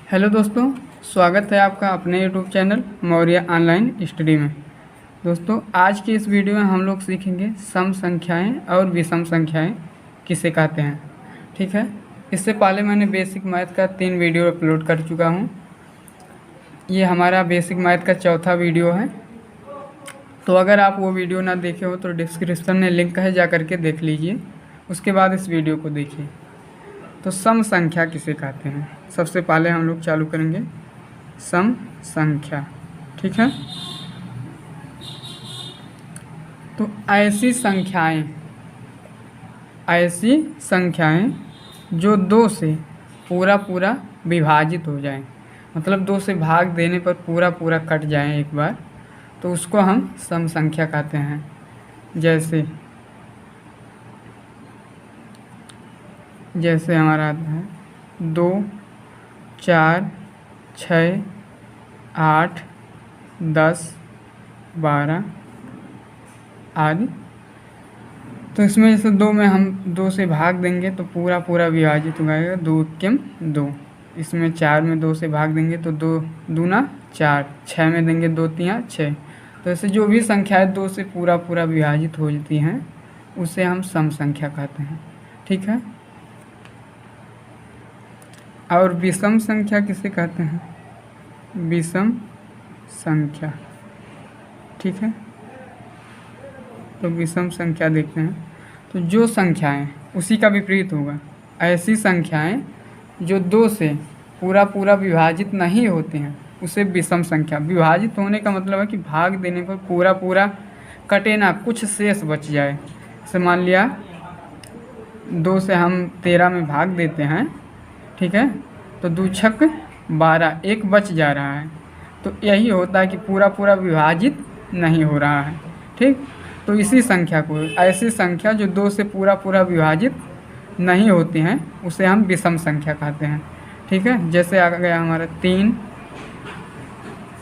Hello दोस्तों, स्वागत है आपका अपने YouTube channel Maurya online study में। दोस्तों, आज की इस वीडियो में हम लोग सीखेंगे सम संख्याएं और विषम संख्याएं किसे कहते हैं। ठीक है, इससे पहले मैंने बेसिक मैथ का 3 वीडियो अपलोड कर चुका हूं। ये हमारा बेसिक मैथ का चौथा वीडियो है। तो अगर आप वो वीडियो ना देखे हो तो डिस्क्रिप्शन में लिंक है, जा करके देख लीजिए। उसके बाद इस वीडियो को देखिए। तो सम संख्या किसे कहते हैं, सबसे पहले हम लोग चालू करेंगे सम संख्या। ठीक है, तो ऐसी संख्याएं जो 2 से पूरा विभाजित हो जाए, मतलब 2 से भाग देने पर पूरा कट जाए एक बार, तो उसको हम सम संख्या कहते हैं। जैसे हमारा आता है 2, 4, 6, 8, 10, 12 आदि। तो इसमें जैसे 2 में हम 2 से भाग देंगे तो पूरा विभाजित हो जाएगा, 2 एकम 2। इसमें 4 में 2 से भाग देंगे तो 2 दूना 4, 6 में देंगे 2 तिया 6। तो ऐसे जो भी संख्याएं 2 से पूरा विभाजित हो जाती हैं उसे हम सम संख्या कहते हैं। ठीक है, और विषम संख्या किसे कहते हैं, विषम संख्या। ठीक है, तो विषम संख्या देखते हैं। तो जो संख्याएं उसी का विपरीत होगा, ऐसी संख्याएं जो 2 से पूरा विभाजित नहीं होती हैं उसे विषम संख्या। विभाजित होने का मतलब है कि भाग देने पर पूरा कटे ना, कुछ शेष बच जाए। जैसे मान लिया 2 से हम 13 में भाग देते हैं, ठीक है, तो 2 छक 12, एक बच जा रहा है। तो यही होता है कि पूरा विभाजित नहीं हो रहा है। ठीक, तो इसी संख्या को, ऐसी संख्या जो 2 से पूरा विभाजित नहीं होती हैं उसे हम विषम संख्या कहते हैं। ठीक है, जैसे आ गया हमारा 3,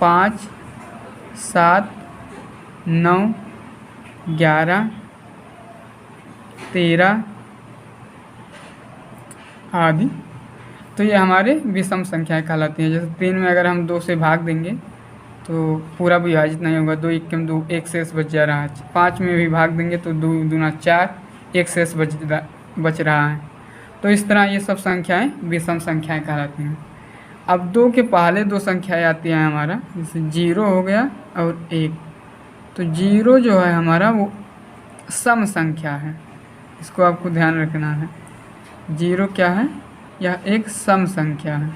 5, 7, 9, 11, 13 आदि। तो ये हमारे विषम संख्याएं कहलाती हैं। जैसे 3 में अगर हम 2 से भाग देंगे तो पूरा विभाजित नहीं होगा, 2 एकम 2, एक शेष बच जा रहा है। 5 में भी भाग देंगे तो 2 दूना 4, एक शेष बच रहा है। तो इस तरह ये सब संख्याएं विषम संख्याएं कहलाती हैं। अब 2 के पहले 2 संख्याएं आती हैं हमारा, जैसे 0 हो गया और 1। तो 0 जो है हमारा वो सम संख्या है, इसको आपको ध्यान रखना है। 0 क्या है, यह एक सम संख्या है।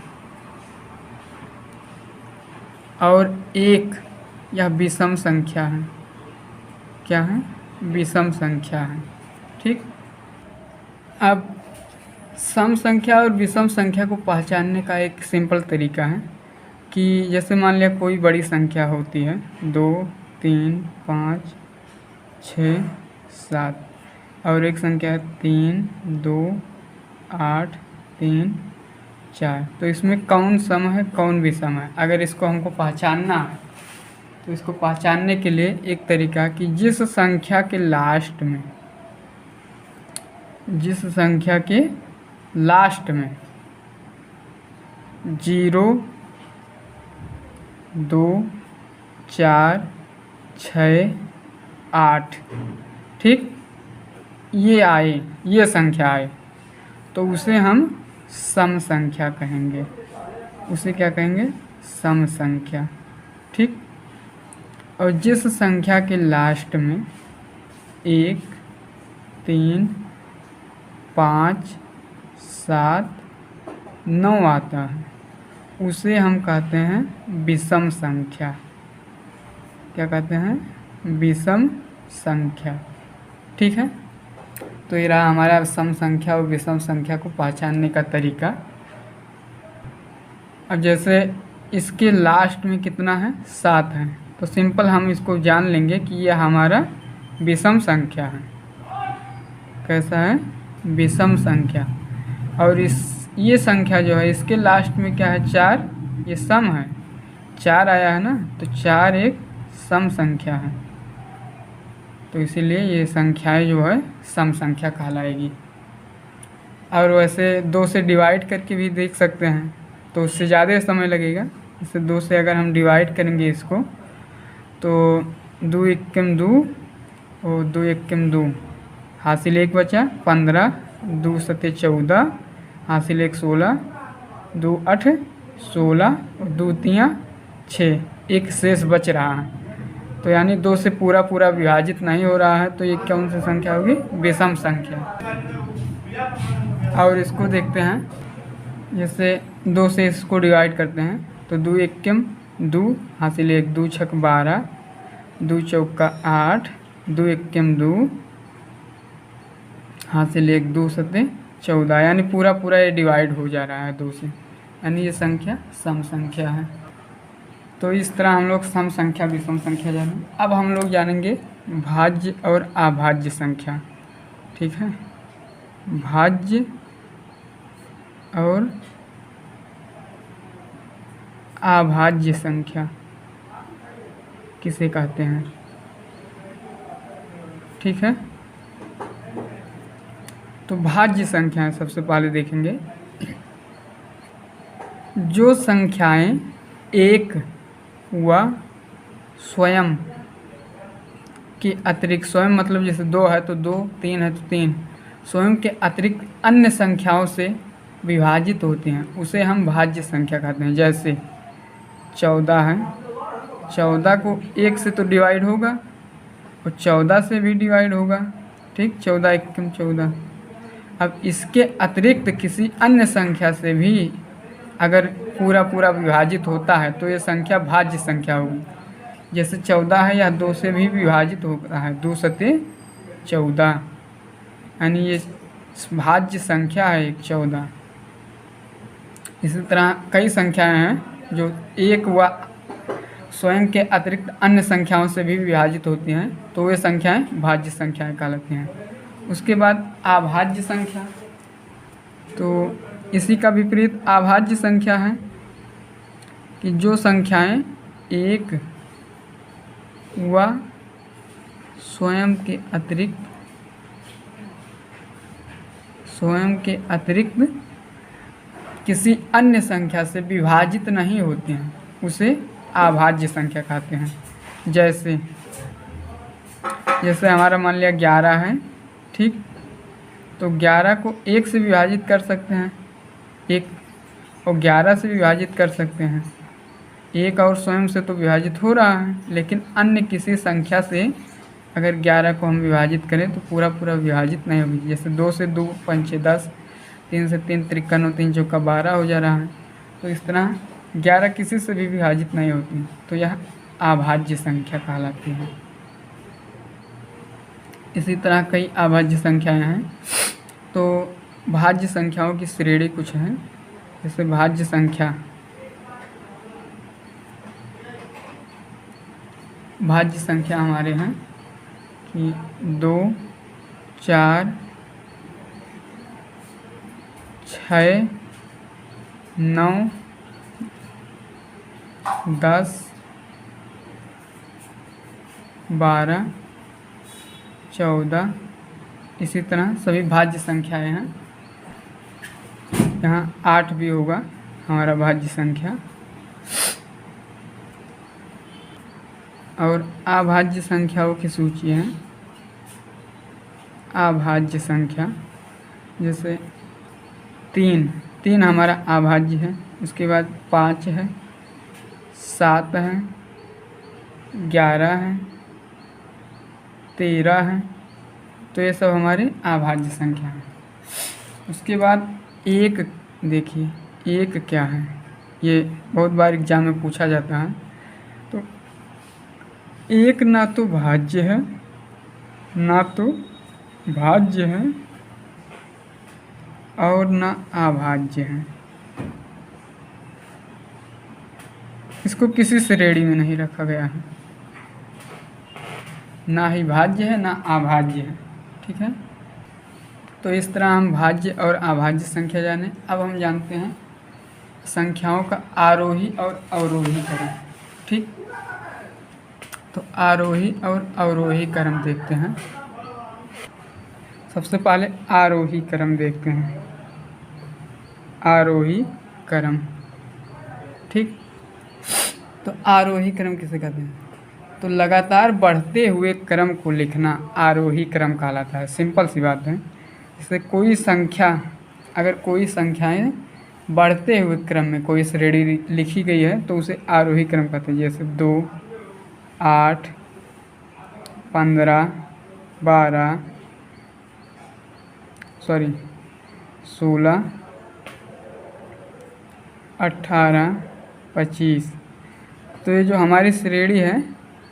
और 1 यह विषम संख्या है। क्या है, विषम संख्या है। ठीक, अब सम संख्या और विषम संख्या को पहचानने का एक सिंपल तरीका है कि जैसे मान लिया कोई बड़ी संख्या होती है 2, 3, 5, 6, 7, और एक संख्या है 3, 2, 8, 3, 4। तो इसमें कौन सम है कौन विषम है, अगर इसको हमको पहचानना है तो इसको पहचानने के लिए एक तरीका कि जिस संख्या के लास्ट में 0, 2, 4, 6, 8, ठीक, ये संख्या आए तो उसे हम सम संख्या कहेंगे। उसे क्या कहेंगे, सम संख्या। ठीक, और जिस संख्या के लास्ट में 1, 3, 5, 7, 9 आता है उसे हम कहते हैं विषम संख्या। क्या कहते हैं, विषम संख्या। ठीक है, तो ये रहा हमारा सम संख्या और विषम संख्या को पहचानने का तरीका। अब जैसे इसके लास्ट में कितना है, 7 है, तो सिंपल हम इसको जान लेंगे कि यह हमारा विषम संख्या है। कैसा है, विषम संख्या। और ये संख्या जो है इसके लास्ट में क्या है, 4, ये सम है, 4 आया है ना, तो 4 एक सम संख्या है। तो इसीलिए ये संख्याएं जो है सम संख्या कहलाएगी। और वैसे 2 से डिवाइड करके भी देख सकते हैं तो उससे ज़्यादा समय लगेगा। इससे 2 से अगर हम डिवाइड करेंगे इसको तो 2 एकम 2 और 2 एकम 2, हासिल 1 बचा 15, 2 सते 14, हासिल 1 16, 2 8 16 और 2 3 6, एक शेष बच रहा है। तो यानी 2 से पूरा पूरा विभाजित नहीं हो रहा है, तो ये कौन सी संख्या होगी? विषम संख्या। और इसको देखते हैं, जैसे 2 से इसको डिवाइड करते हैं तो 2 एकम 2, हासिल 1, 2 छक 12, 2 चौका 8, 2 एकम 2, हासिल 1, 2 सते 14, यानी पूरा पूरा ये डिवाइड हो जा रहा है 2 से, यानी ये संख्या सम संख्या है। तो इस तरह हम लोग सम संख्या विषम संख्या जाने। अब हम लोग जानेंगे भाज्य और अभाज्य संख्या। ठीक है, भाज्य और अभाज्य संख्या किसे कहते हैं? ठीक है, तो भाज्य संख्याएं सबसे पहले देखेंगे। जो संख्याएं एक व स्वयं के अतिरिक्त, स्वयं मतलब जैसे 2 है तो 2, 3 है तो 3, स्वयं के अतिरिक्त अन्य संख्याओं से विभाजित होती हैं, उसे हम भाज्य संख्या कहते हैं। जैसे 14 है, 14 को 1 से तो डिवाइड होगा और 14 से भी डिवाइड होगा। ठीक, 14 एकम 14। अब इसके अतिरिक्त किसी अन्य संख्या से भी अगर पूरा पूरा विभाजित होता है तो ये संख्या भाज्य संख्या होगी। जैसे 14 है, या 2 से भी विभाजित हो रहा है, 2 सते 14, यानी ये भाज्य संख्या है एक 14। इसी तरह कई संख्याएं हैं जो एक व स्वयं के अतिरिक्त अन्य संख्याओं से भी विभाजित होती हैं, तो वे संख्याएं भाज्य संख्याएं कहलाती हैं। उसके बाद अभाज्य संख्या, तो इसी का विपरीत अभाज्य संख्या है कि जो संख्याएं एक व स्वयं के अतिरिक्त किसी अन्य संख्या से विभाजित नहीं होती हैं, उसे अभाज्य संख्या कहते हैं। जैसे हमारा मान लिया 11 है। ठीक, तो 11 को 1 से विभाजित कर सकते हैं, 1 और 11 से विभाजित कर सकते हैं। 1 और स्वयं से तो विभाजित हो रहा है, लेकिन अन्य किसी संख्या से अगर 11 को हम विभाजित करें तो पूरा पूरा विभाजित नहीं होगी। जैसे 2 से 2 पंचे 10, 3 से 3 53 और 3 चौका 12 हो जा रहा है। तो इस तरह 11 किसी से भी विभाजित नहीं होती, तो यह अभाज्य संख्या कहलाती है। इसी तरह कई अभाज्य संख्याएं हैं। तो भाज्य संख्याओं की श्रेणी कुछ है। जैसे भाज्य संख्या, हमारे हैं कि 2, 4, 6, 9, 10, 12, 14, इसी तरह सभी भाज्य संख्याएं हैं। यहाँ 8 भी होगा हमारा भाज्य संख्या। और अभाज्य संख्याओं की सूची है। अभाज्य संख्या जैसे 3 हमारा अभाज्य है। उसके बाद 5 है, 7 है, 11 है, 13 है, तो ये सब हमारे अभाज्य संख्या हैं। उसके बाद 1 देखिए, 1 क्या है, ये बहुत बार एग्जाम में पूछा जाता है। तो 1 ना तो भाज्य है और ना अभाज्य है। इसको किसी श्रेणी में नहीं रखा गया है, ना ही भाज्य है ना अभाज्य है। ठीक है, तो इस तरह हम भाज्य और अभाज्य संख्या जाने। अब हम जानते हैं संख्याओं का आरोही और अवरोही क्रम। ठीक, तो आरोही और अवरोही क्रम देखते हैं। सबसे पहले आरोही क्रम देखते हैं। आरोही क्रम ठीक। तो आरोही क्रम किसे कहते हैं? तो लगातार बढ़ते हुए क्रम को लिखना आरोही क्रम कहलाता है। सिंपल सी बात है। जैसे कोई संख्या, अगर कोई संख्याएं बढ़ते हुए क्रम में कोई श्रेणी लिखी गई है तो उसे आरोही क्रम कहते हैं। जैसे 2, 8, 15, 12, 16, 18, 25। तो ये जो हमारी श्रेणी है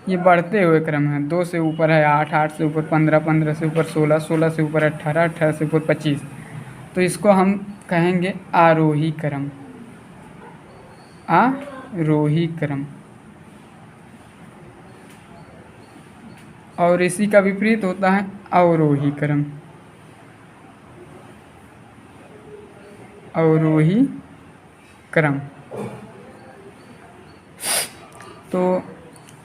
ये बढ़ते हुए क्रम है। 2 से ऊपर है 8, 8 से ऊपर 15, 15 से ऊपर 16, 16 से ऊपर 18, 18 से ऊपर 25। तो इसको हम कहेंगे आरोही क्रम। आरोही क्रम। और इसी का विपरीत होता है अवरोही क्रम। अवरोही क्रम। तो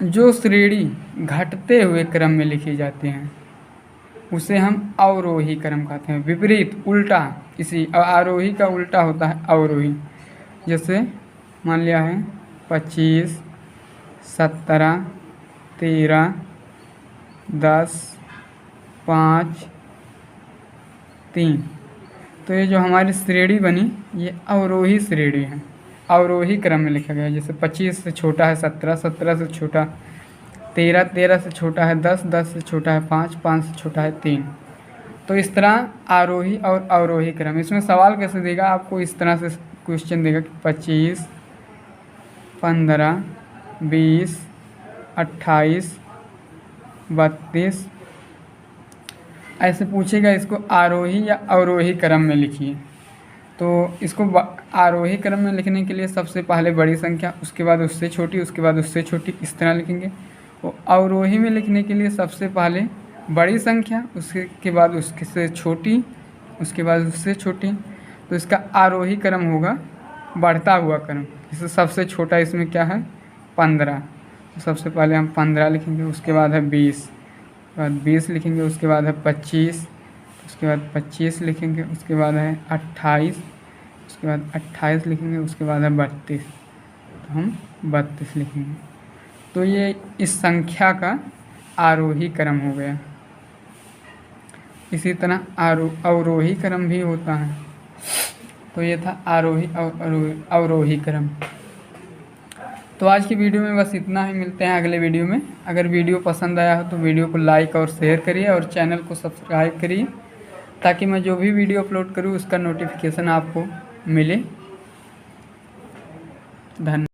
जो श्रेणी घटते हुए क्रम में लिखी जाती हैं उसे हम अवरोही क्रम कहते हैं। विपरीत, उल्टा, इसी आरोही का उल्टा होता है अवरोही। जैसे मान लिया है 25, 17, 13, 10, 5, 3। तो ये जो हमारी श्रेणी बनी ये अवरोही श्रेणी है, अवरोही क्रम में लिखा गया है। जैसे 25 से छोटा है 17, 17 से छोटा 13, 13 से छोटा है 10, 10 से छोटा है 5, 5 से छोटा है 3। तो इस तरह आरोही और अवरोही क्रम। इसमें सवाल कैसे देगा आपको? इस तरह से क्वेश्चन देगा कि 25, 15, 20, 28, 32 ऐसे पूछेगा। इसको आरोही या अवरोही क्रम में लिखिए। तो इसको आरोही क्रम में लिखने के लिए सबसे पहले बड़ी संख्या, उसके बाद उससे छोटी, उसके बाद उससे छोटी, इस तरह लिखेंगे। और अवरोही में लिखने के लिए सबसे पहले बड़ी संख्या, उसके बाद उससे छोटी, उसके बाद उससे छोटी। तो इसका आरोही क्रम होगा बढ़ता हुआ क्रम। जैसे सबसे छोटा इसमें क्या है? 15। तो सबसे पहले हम 15 लिखेंगे, उसके बाद है 20, बाद 20 लिखेंगे, उसके बाद है 25, उसके बाद 25 लिखेंगे, उसके बाद है 28, उसके बाद 28 लिखेंगे, उसके बाद है 32। तो हम 32 लिखेंगे। तो ये इस संख्या का आरोही क्रम हो गया। इसी तरह अवरोही क्रम भी होता है। तो ये था आरोही और अवरोही क्रम। तो आज की वीडियो में बस इतना ही। मिलते हैं अगले वीडियो में। अगर वीडियो पसंद आया हो तो वीडियो को लाइक और शेयर करिए और चैनल को सब्सक्राइब करिए ताकि मैं जो भी वीडियो अपलोड करूँ उसका नोटिफिकेशन आपको मिले। धन्यवाद।